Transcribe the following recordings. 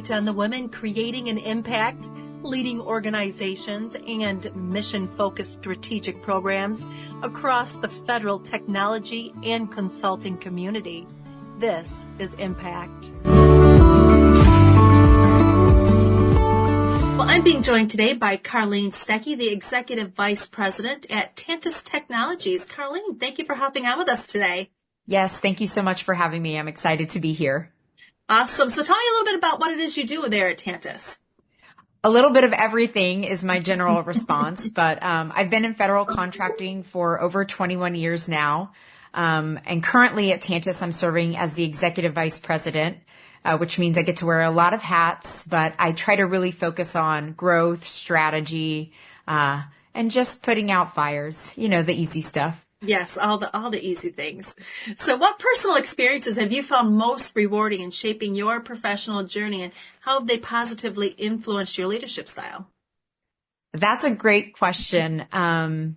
spotlight on the women creating an impact, leading organizations, and mission-focused strategic programs across the federal technology and consulting community. This is Impact. Well, I'm being joined today by Karlene Stecchi, the Executive Vice President at Tantus Technologies. Karlene, thank you for hopping on with us today. Yes, thank you so much for having me. I'm excited to be here. Awesome. So tell me a little bit about what it is you do there at Tantus. A little bit of everything is my general response, but I've been in federal contracting for over 21 years now. And currently at Tantus, I'm serving as the Executive Vice President, which means I get to wear a lot of hats, but I try to really focus on growth, strategy, and just putting out fires, the easy stuff. Yes, all the easy things. So what personal experiences have you found most rewarding in shaping your professional journey, and how have they positively influenced your leadership style? That's a great question. And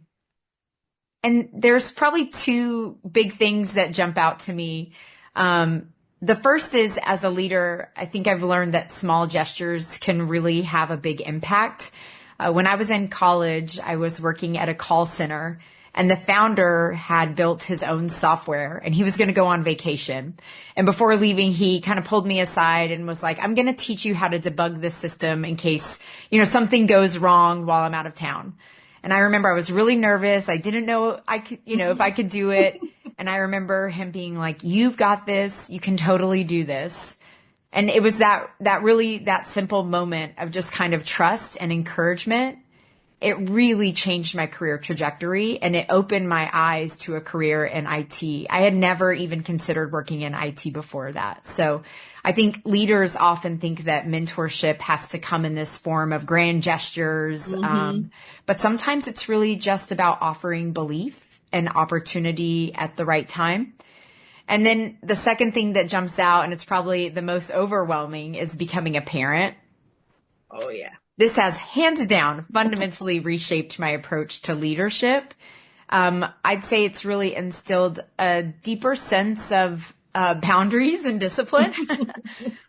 there's probably two big things that jump out to me. The first is, as a leader, I think I've learned that small gestures can really have a big impact. When I was in college, I was working at a call center, and the founder had built his own software, and he was going to go on vacation. And before leaving, he kind of pulled me aside and was like, I'm going to teach you how to debug this system in case, something goes wrong while I'm out of town. And I remember I was really nervous. I didn't know I could, if I could do it. And I remember him being like, you've got this. You can totally do this. And it was that simple moment of just kind of trust and encouragement. It really changed my career trajectory, and it opened my eyes to a career in IT. I had never even considered working in IT before that. So I think leaders often think that mentorship has to come in this form of grand gestures. But sometimes it's really just about offering belief and opportunity at the right time. And then the second thing that jumps out, and it's probably the most overwhelming, is becoming a parent. Oh, yeah. This has hands down fundamentally reshaped my approach to leadership. I'd say it's really instilled a deeper sense of boundaries and discipline.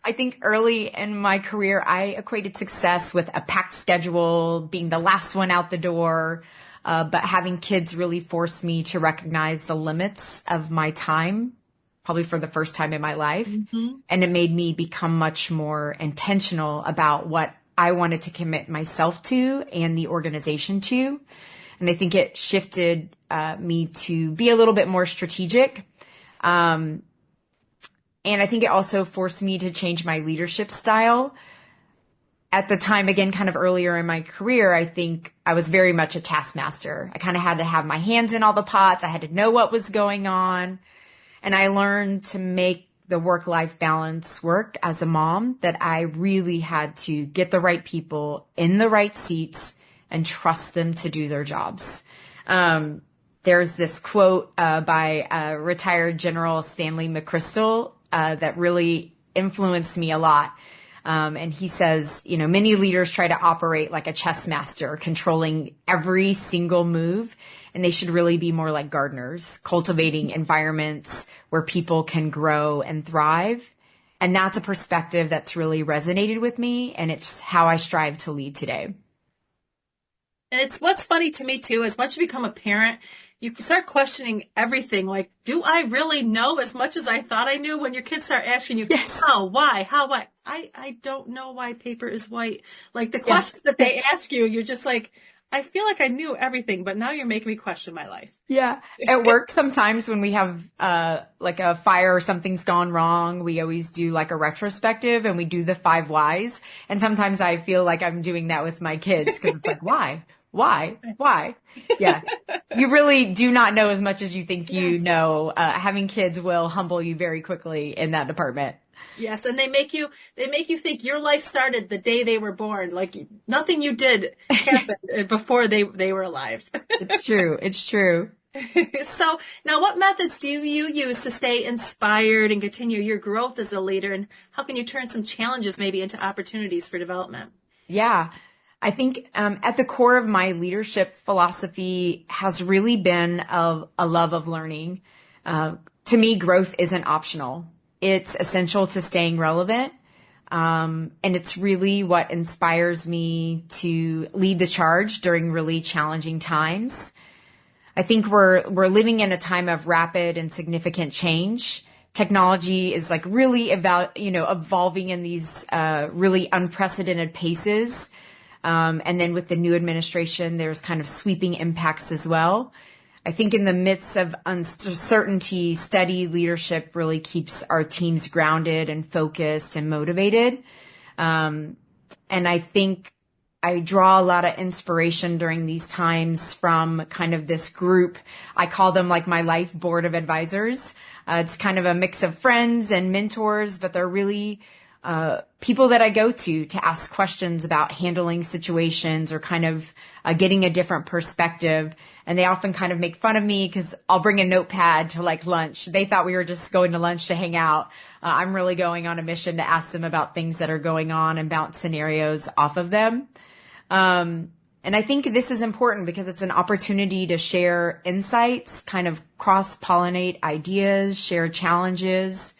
I think early in my career, I equated success with a packed schedule, being the last one out the door. But having kids really forced me to recognize the limits of my time, probably for the first time in my life. And it made me become much more intentional about what I wanted to commit myself to and the organization to. And I think it shifted me to be a little bit more strategic. And I think it also forced me to change my leadership style. At the time, again, kind of earlier in my career, I think I was very much a taskmaster. I kind of had to have my hands in all the pots. I had to know what was going on. And I learned to make the work-life balance work as a mom, that I really had to get the right people in the right seats and trust them to do their jobs. There's this quote by retired General Stanley McChrystal that really influenced me a lot. And he says, many leaders try to operate like a chess master, controlling every single move. And they should really be more like gardeners, cultivating environments where people can grow and thrive. And that's a perspective that's really resonated with me. And it's how I strive to lead today. And it's what's funny to me, too, is once you become a parent, you start questioning everything. Like, do I really know as much as I thought I knew? When your kids start asking you, yes. How, why, I don't know why paper is white. Like the questions that they ask you, you're just like, I feel like I knew everything, but now you're making me question my life. Yeah. At work, sometimes when we have like a fire or something's gone wrong, we always do like a retrospective and we do the 5 whys. And sometimes I feel like I'm doing that with my kids because it's like, why? Yeah. You really do not know as much as you think you know. Having kids will humble you very quickly in that department. Yes, and they make you think your life started the day they were born. Like nothing you did happened before they were alive. It's true. So now what methods do you use to stay inspired and continue your growth as a leader? And how can you turn some challenges maybe into opportunities for development? Yeah. I think at the core of my leadership philosophy has really been a love of learning. To me, growth isn't optional. It's essential to staying relevant. And it's really what inspires me to lead the charge during really challenging times. I think we're living in a time of rapid and significant change. Technology is like really evolving in these really unprecedented paces. And then with the new administration, there's kind of sweeping impacts as well. I think in the midst of uncertainty, steady leadership really keeps our teams grounded and focused and motivated. And I think I draw a lot of inspiration during these times from kind of this group. I call them like my life board of advisors. It's kind of a mix of friends and mentors, but they're really people that I go to ask questions about handling situations or kind of getting a different perspective. And they often kind of make fun of me because I'll bring a notepad to like lunch. They thought we were just going to lunch to hang out. I'm really going on a mission to ask them about things that are going on and bounce scenarios off of them. And I think this is important because it's an opportunity to share insights, kind of cross-pollinate ideas, share challenges.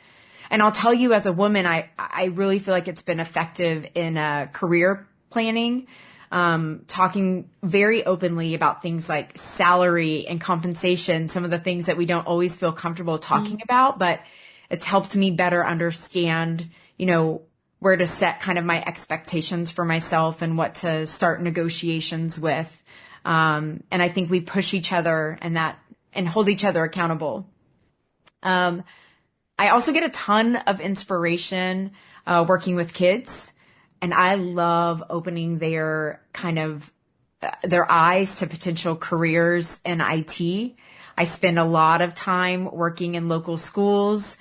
And I'll tell you as a woman, I really feel like it's been effective in career planning, talking very openly about things like salary and compensation, some of the things that we don't always feel comfortable talking about, but it's helped me better understand, where to set kind of my expectations for myself and what to start negotiations with. And I think we push each other and hold each other accountable. I also get a ton of inspiration working with kids, and I love opening their eyes to potential careers in IT. I spend a lot of time working in local schools,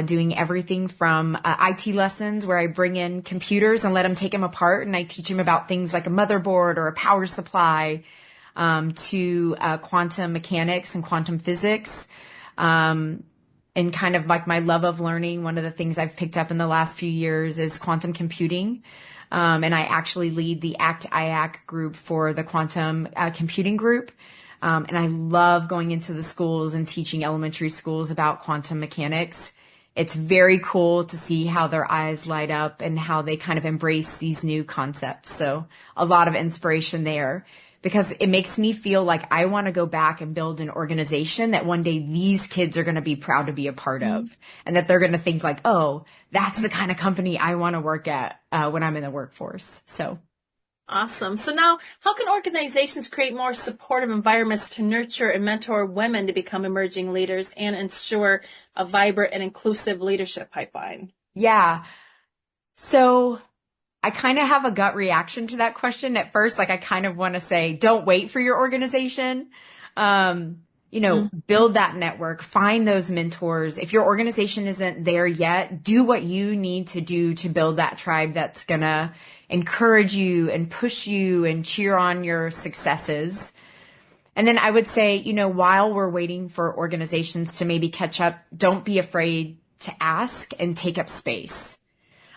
doing everything from IT lessons where I bring in computers and let them take them apart, and I teach them about things like a motherboard or a power supply, to quantum mechanics and quantum physics. And kind of like my love of learning, one of the things I've picked up in the last few years is quantum computing. And I actually lead the ACT-IAC group for the quantum computing group. And I love going into the schools and teaching elementary schools about quantum mechanics. It's very cool to see how their eyes light up and how they kind of embrace these new concepts. So a lot of inspiration there. Because it makes me feel like I want to go back and build an organization that one day these kids are going to be proud to be a part of, and that they're going to think like, oh, that's the kind of company I want to work at when I'm in the workforce. So awesome. So now, how can organizations create more supportive environments to nurture and mentor women to become emerging leaders and ensure a vibrant and inclusive leadership pipeline? Yeah. So I kind of have a gut reaction to that question at first. Like I kind of want to say, don't wait for your organization. Build that network, find those mentors. If your organization isn't there yet, do what you need to do to build that tribe that's going to encourage you and push you and cheer on your successes. And then I would say, while we're waiting for organizations to maybe catch up, don't be afraid to ask and take up space.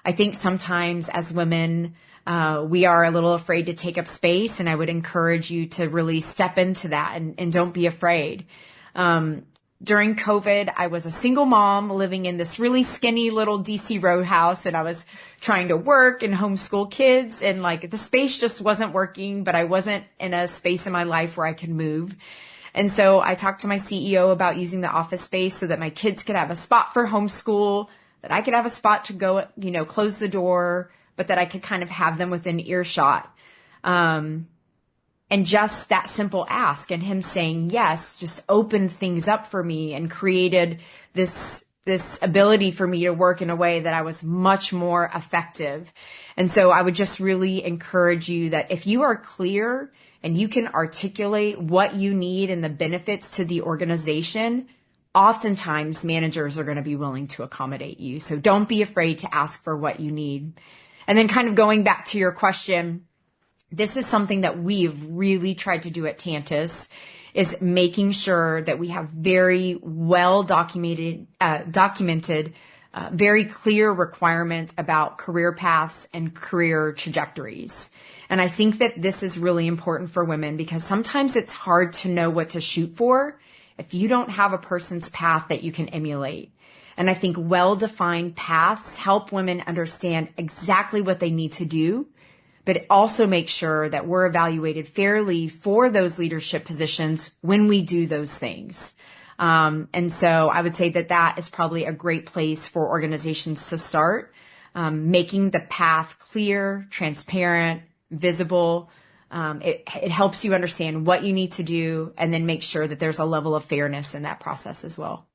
I think sometimes as women, we are a little afraid to take up space, and I would encourage you to really step into that and don't be afraid. During COVID, I was a single mom living in this really skinny little DC roadhouse, and I was trying to work and homeschool kids, and like the space just wasn't working, but I wasn't in a space in my life where I could move. And so I talked to my CEO about using the office space so that my kids could have a spot for homeschool, that I could have a spot to go, close the door, but that I could kind of have them within earshot. And just that simple ask and him saying yes, just opened things up for me and created this ability for me to work in a way that I was much more effective. And so I would just really encourage you that if you are clear and you can articulate what you need and the benefits to the organization, oftentimes managers are going to be willing to accommodate you. So don't be afraid to ask for what you need. And then kind of going back to your question, this is something that we've really tried to do at Tantus, is making sure that we have very well documented, very clear requirements about career paths and career trajectories. And I think that this is really important for women because sometimes it's hard to know what to shoot for if you don't have a person's path that you can emulate. And I think well-defined paths help women understand exactly what they need to do, but also make sure that we're evaluated fairly for those leadership positions when we do those things. And so I would say that that is probably a great place for organizations to start, making the path clear, transparent, visible. It helps you understand what you need to do and then make sure that there's a level of fairness in that process as well.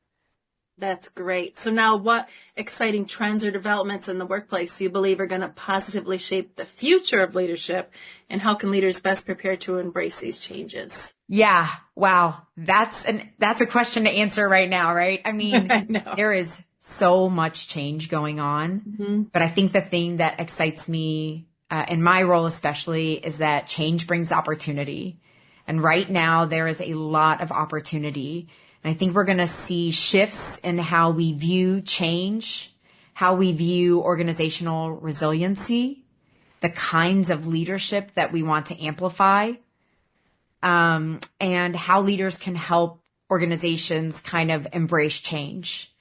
That's great. So now what exciting trends or developments in the workplace do you believe are going to positively shape the future of leadership, and how can leaders best prepare to embrace these changes? Yeah. Wow. That's a question to answer right now, right? I mean, I know. there is so much change going on, but I think the thing that excites me, in my role especially, is that change brings opportunity. And right now there is a lot of opportunity. And I think we're going to see shifts in how we view change, how we view organizational resiliency, the kinds of leadership that we want to amplify, and how leaders can help organizations kind of embrace change.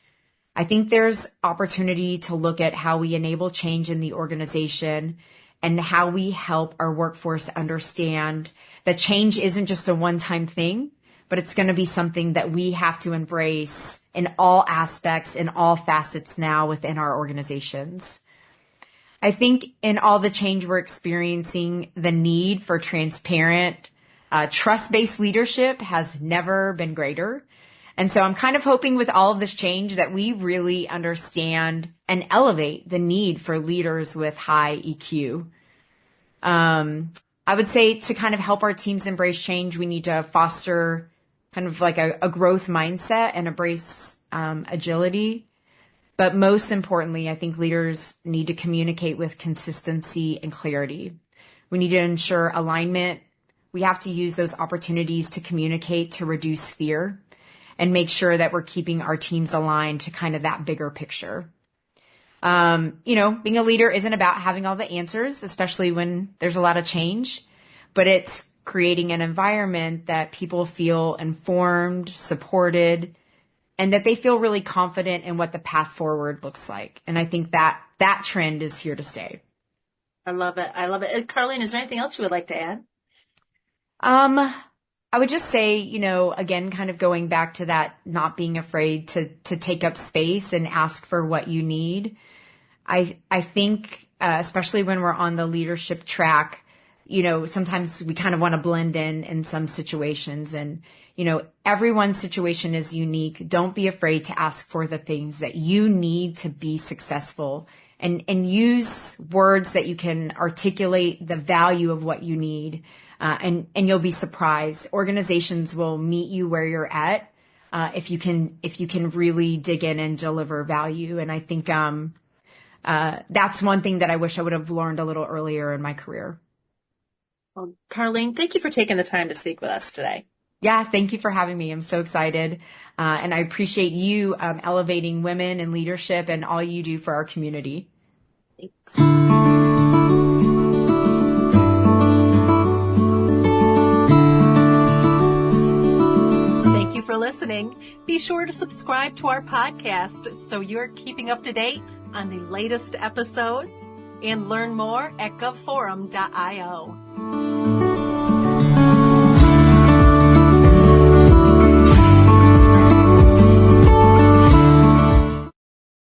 I think there's opportunity to look at how we enable change in the organization and how we help our workforce understand that change isn't just a one-time thing, but it's going to be something that we have to embrace in all aspects, in all facets now within our organizations. I think in all the change we're experiencing, the need for transparent, trust-based leadership has never been greater. And so I'm kind of hoping with all of this change that we really understand and elevate the need for leaders with high EQ. I would say to kind of help our teams embrace change, we need to foster kind of like a growth mindset and embrace agility. But most importantly, I think leaders need to communicate with consistency and clarity. We need to ensure alignment. We have to use those opportunities to communicate to reduce fear and make sure that we're keeping our teams aligned to kind of that bigger picture. Being a leader isn't about having all the answers, especially when there's a lot of change, but it's creating an environment that people feel informed, supported, and that they feel really confident in what the path forward looks like. And I think that trend is here to stay. I love it. I love it. Karlene, is there anything else you would like to add? I would just say, again, kind of going back to that, not being afraid to take up space and ask for what you need. I think, especially when we're on the leadership track, sometimes we kind of want to blend in some situations, and, everyone's situation is unique. Don't be afraid to ask for the things that you need to be successful, and use words that you can articulate the value of what you need. And you'll be surprised. Organizations will meet you where you're at, if you can really dig in and deliver value. And I think, that's one thing that I wish I would have learned a little earlier in my career. Well, Karlene, thank you for taking the time to speak with us today. Yeah, thank you for having me. I'm so excited. And I appreciate you, elevating women in leadership and all you do for our community. Thanks. Thank you for listening. Be sure to subscribe to our podcast so you're keeping up to date on the latest episodes, and learn more at govforum.io.